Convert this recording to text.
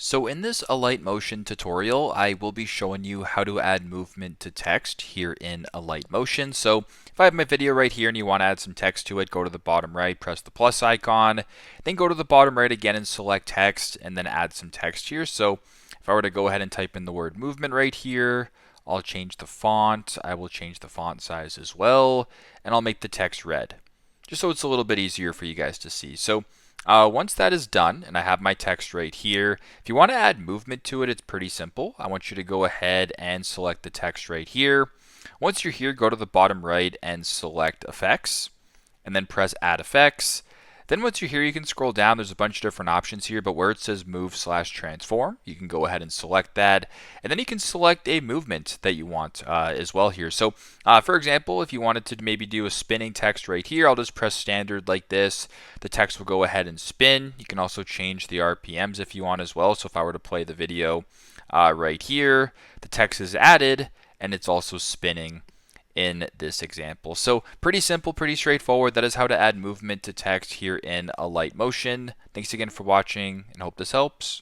So in this Alight Motion tutorial, I will be showing you how to add movement to text here in Alight Motion. So if I have my video right here and you want to add some text to it, go to the bottom right, press the plus icon, then go to the bottom right again and select text and then add some text here. So if I were to go ahead and type in the word movement right here, I'll change the font, I will change the font size as well, and I'll make the text red, just so it's a little bit easier for you guys to see. So once that is done, and I have my text right here, if you want to add movement to it, it's pretty simple. I want you to go ahead and select the text right here. Once you're here, go to the bottom right and select Effects, and then press Add Effects. Then once you're here, you can scroll down. There's a bunch of different options here, but where it says Move/Transform, you can go ahead and select that. And then you can select a movement that you want as well here. So for example, if you wanted to maybe do a spinning text right here, I'll just press Standard like this. The text will go ahead and spin. You can also change the RPMs if you want as well. So if I were to play the video right here, the text is added and it's also spinning in this example. So pretty simple, pretty straightforward. That is how to add movement to text here in Alight Motion. Thanks again for watching and hope this helps.